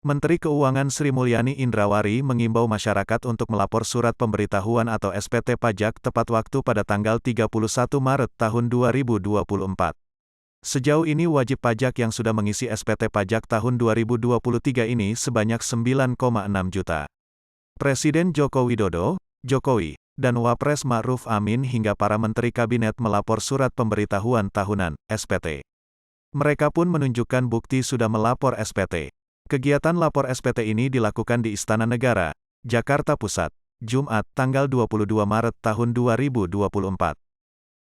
Menteri Keuangan Sri Mulyani Indrawari mengimbau masyarakat untuk melapor surat pemberitahuan atau SPT pajak tepat waktu pada tanggal 31 Maret tahun 2024. Sejauh ini wajib pajak yang sudah mengisi SPT pajak tahun 2023 ini sebanyak 9,6 juta. Presiden Joko Widodo, Jokowi, dan Wapres Ma'ruf Amin hingga para menteri kabinet melapor surat pemberitahuan tahunan, SPT. Mereka pun menunjukkan bukti sudah melapor SPT. Kegiatan lapor SPT ini dilakukan di Istana Negara, Jakarta Pusat, Jumat, tanggal 22 Maret tahun 2024.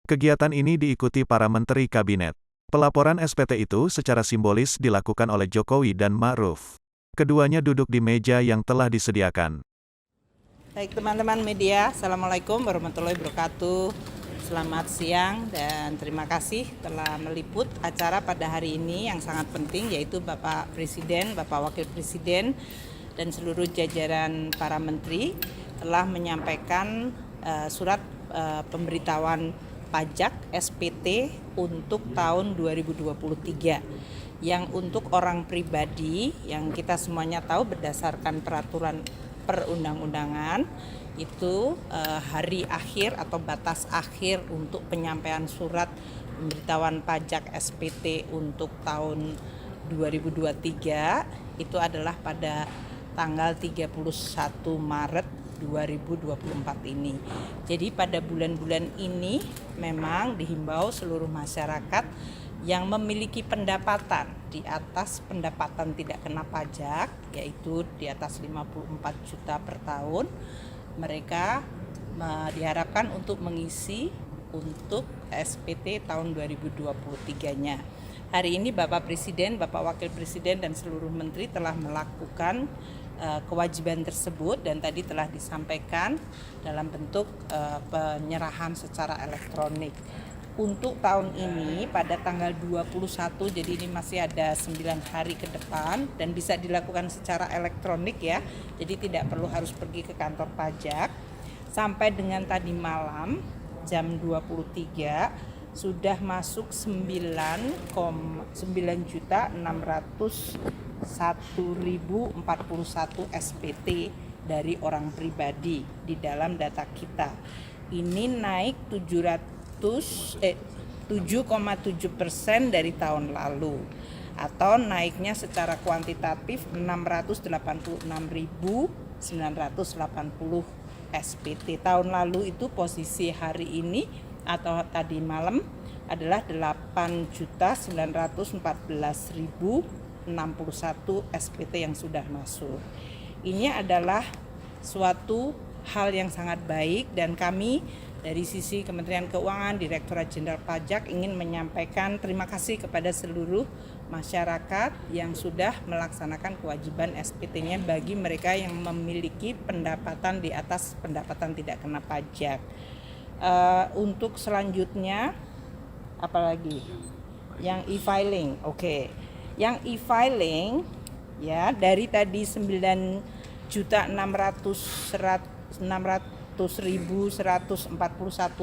Kegiatan ini diikuti para menteri kabinet. Pelaporan SPT itu secara simbolis dilakukan oleh Jokowi dan Ma'ruf. Keduanya duduk di meja yang telah disediakan. Baik teman-teman media, Assalamualaikum warahmatullahi wabarakatuh. Selamat siang dan terima kasih telah meliput acara pada hari ini yang sangat penting, yaitu Bapak Presiden, Bapak Wakil Presiden, dan seluruh jajaran para menteri telah menyampaikan surat pemberitahuan pajak SPT untuk tahun 2023 yang untuk orang pribadi yang kita semuanya tahu berdasarkan peraturan perundang-undangan itu hari akhir atau batas akhir untuk penyampaian surat pemberitahuan pajak SPT untuk tahun 2023 itu adalah pada tanggal 31 Maret 2024 ini. Jadi pada bulan-bulan ini memang dihimbau seluruh masyarakat yang memiliki pendapatan di atas pendapatan tidak kena pajak, yaitu di atas 54 juta per tahun, mereka diharapkan untuk mengisi untuk SPT tahun 2023-nya. Hari ini Bapak Presiden, Bapak Wakil Presiden, dan seluruh menteri telah melakukan kewajiban tersebut dan tadi telah disampaikan dalam bentuk penyerahan secara elektronik. Untuk tahun ini pada tanggal 21, jadi ini masih ada 9 hari ke depan dan bisa dilakukan secara elektronik ya. Jadi tidak perlu harus pergi ke kantor pajak. Sampai dengan tadi malam jam 23 sudah masuk 9,601.041 SPT dari orang pribadi di dalam data kita. Ini naik 7,7% dari tahun lalu, atau naiknya secara kuantitatif 686.980 SPT. Tahun lalu itu posisi hari ini atau tadi malam adalah 8.914.061 SPT yang sudah masuk. Ini adalah suatu hal yang sangat baik dan kami dari sisi Kementerian Keuangan, Direktorat Jenderal Pajak ingin menyampaikan terima kasih kepada seluruh masyarakat yang sudah melaksanakan kewajiban SPT-nya bagi mereka yang memiliki pendapatan di atas pendapatan tidak kena pajak. Untuk selanjutnya, apalagi? Yang e-filing, oke. Yang e-filing ya dari tadi 9.600.141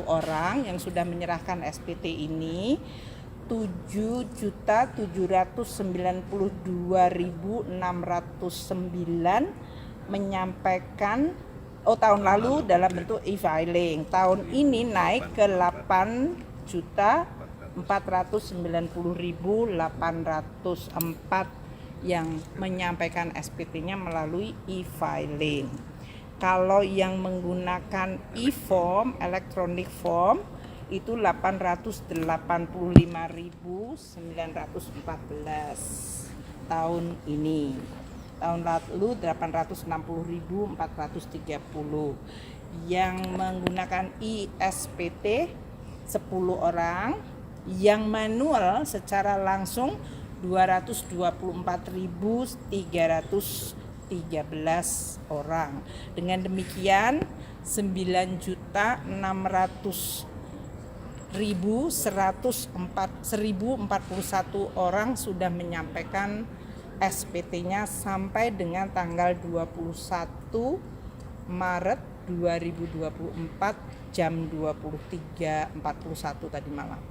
orang yang sudah menyerahkan SPT ini, 7.792.609 menyampaikan tahun lalu dalam bentuk e-filing. Tahun ini naik ke 8.490.804 yang menyampaikan SPT-nya melalui e-filing. Kalau yang menggunakan e-form, electronic form, itu 885.914 tahun ini. Tahun lalu 860.430. Yang menggunakan e-SPT 10 orang, yang manual secara langsung 224.313 orang. Dengan demikian 9.600.141 orang sudah menyampaikan SPT-nya sampai dengan tanggal 21 Maret 2024 jam 23.41 tadi malam.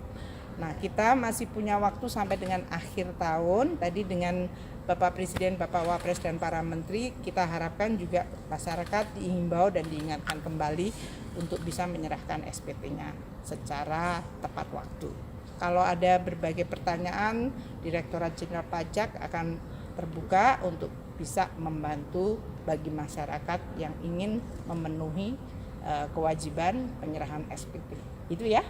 Nah, kita masih punya waktu sampai dengan akhir tahun. Tadi dengan Bapak Presiden, Bapak Wapres dan para menteri, kita harapkan juga masyarakat diimbau dan diingatkan kembali untuk bisa menyerahkan SPT-nya secara tepat waktu. Kalau ada berbagai pertanyaan, Direktorat Jenderal Pajak akan terbuka untuk bisa membantu bagi masyarakat yang ingin memenuhi kewajiban penyerahan SPT. Itu ya.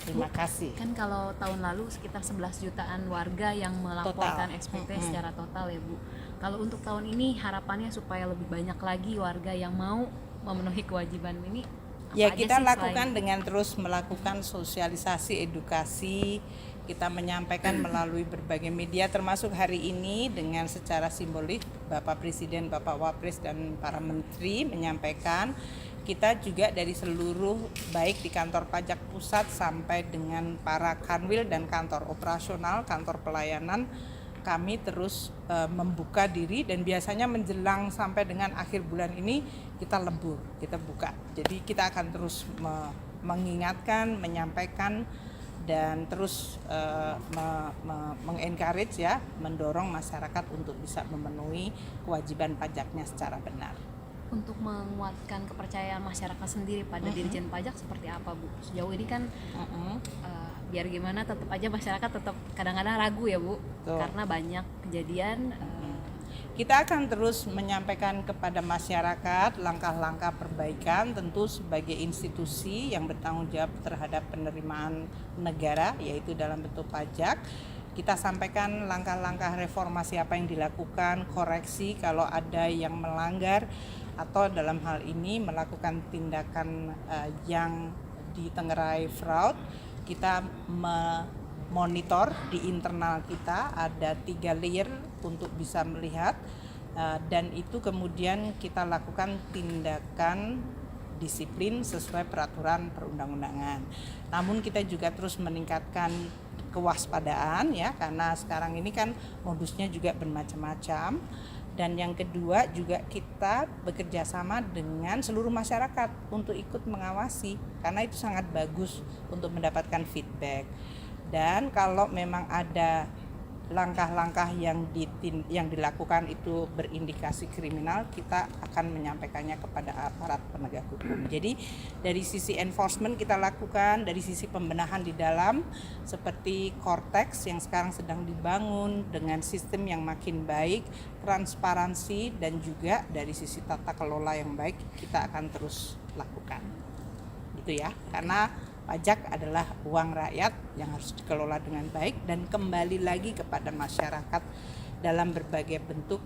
Terima kasih. Kan kalau tahun lalu sekitar 11 jutaan warga yang melaporkan Total. SPT secara total ya Bu. Kalau untuk tahun ini harapannya supaya lebih banyak lagi warga yang mau memenuhi kewajiban ini apa Ya, aja kita sih lakukan selain- dengan terus melakukan sosialisasi, edukasi. Kita menyampaikan melalui berbagai media, termasuk hari ini dengan secara simbolik Bapak Presiden, Bapak Wapres dan para menteri menyampaikan. Kita juga dari seluruh, baik di kantor pajak pusat sampai dengan para kanwil dan kantor operasional, kantor pelayanan, kami terus membuka diri, dan biasanya menjelang sampai dengan akhir bulan ini kita lembur, kita buka. Jadi kita akan terus mengingatkan, menyampaikan, dan terus mengencourage ya, mendorong masyarakat untuk bisa memenuhi kewajiban pajaknya secara benar. untuk menguatkan kepercayaan masyarakat sendiri pada Dirjen Pajak seperti apa Bu? Sejauh ini kan biar gimana tetap aja masyarakat tetap kadang-kadang ragu ya Bu. Betul. Karena banyak kejadian Kita akan terus menyampaikan kepada masyarakat langkah-langkah perbaikan, tentu sebagai institusi yang bertanggung jawab terhadap penerimaan negara, yaitu dalam bentuk pajak. Kita sampaikan langkah-langkah reformasi apa yang dilakukan, koreksi kalau ada yang melanggar, atau dalam hal ini melakukan tindakan yang ditengarai fraud. Kita monitor di internal kita, ada 3 layer untuk bisa melihat, dan itu kemudian kita lakukan tindakan disiplin sesuai peraturan perundang-undangan. Namun kita juga terus meningkatkan kewaspadaan ya, karena sekarang ini kan modusnya juga bermacam-macam. Dan yang kedua juga kita bekerja sama dengan seluruh masyarakat untuk ikut mengawasi, karena itu sangat bagus untuk mendapatkan feedback. Dan kalau memang ada langkah-langkah yang dilakukan itu berindikasi kriminal, kita akan menyampaikannya kepada aparat penegak hukum. Jadi dari sisi enforcement kita lakukan, dari sisi pembenahan di dalam seperti Cortex yang sekarang sedang dibangun dengan sistem yang makin baik, transparansi, dan juga dari sisi tata kelola yang baik kita akan terus lakukan. Itu ya, karena pajak adalah uang rakyat yang harus dikelola dengan baik dan kembali lagi kepada masyarakat dalam berbagai bentuk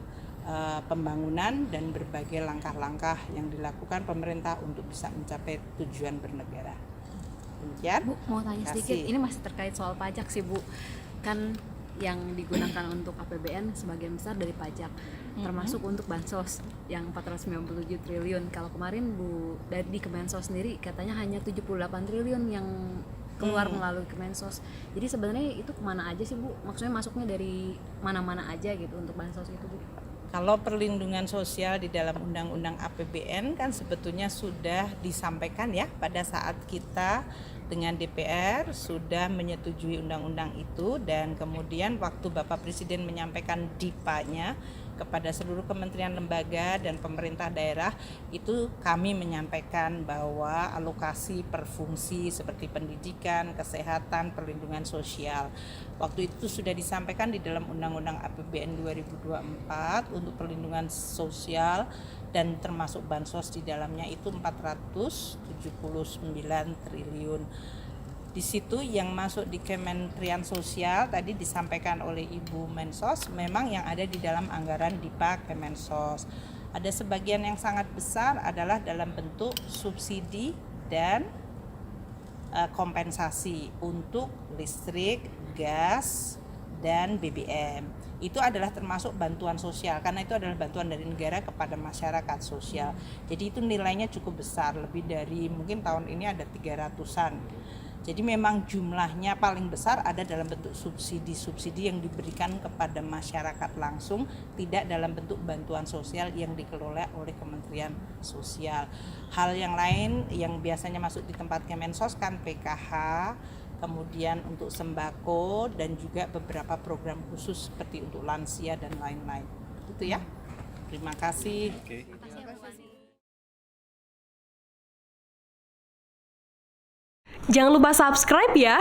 pembangunan dan berbagai langkah-langkah yang dilakukan pemerintah untuk bisa mencapai tujuan bernegara. Demikian. Bu, mau tanya sedikit, ini masih terkait soal pajak sih Bu. Kan yang digunakan untuk APBN sebagian besar dari pajak, termasuk untuk bansos yang 497 triliun. Kalau kemarin Bu dari Kemensos sendiri katanya hanya 78 triliun yang keluar melalui Kemensos. Jadi sebenarnya itu kemana aja sih Bu? Maksudnya masuknya dari mana-mana aja gitu untuk bansos itu Bu? Kalau perlindungan sosial di dalam Undang-Undang APBN kan sebetulnya sudah disampaikan ya pada saat kita dengan DPR sudah menyetujui undang-undang itu, dan kemudian waktu Bapak Presiden menyampaikan DIPA-nya kepada seluruh kementerian lembaga dan pemerintah daerah, itu kami menyampaikan bahwa alokasi per fungsi seperti pendidikan, kesehatan, perlindungan sosial waktu itu sudah disampaikan di dalam Undang-Undang APBN 2024 untuk perlindungan sosial, dan termasuk bansos di dalamnya itu 479 triliun. Di situ yang masuk di Kementerian Sosial tadi disampaikan oleh Ibu Mensos, memang yang ada di dalam anggaran DIPA Kemensos. Ada sebagian yang sangat besar adalah dalam bentuk subsidi dan kompensasi untuk listrik, gas, dan BBM. Itu adalah termasuk bantuan sosial, karena itu adalah bantuan dari negara kepada masyarakat sosial. Jadi itu nilainya cukup besar, lebih dari mungkin tahun ini ada 300-an. Jadi memang jumlahnya paling besar ada dalam bentuk subsidi-subsidi yang diberikan kepada masyarakat langsung, tidak dalam bentuk bantuan sosial yang dikelola oleh Kementerian Sosial. Hal yang lain yang biasanya masuk di tempat Kemensos kan PKH, kemudian untuk sembako, dan juga beberapa program khusus seperti untuk lansia dan lain-lain. Itu ya. Terima kasih. Jangan lupa subscribe ya.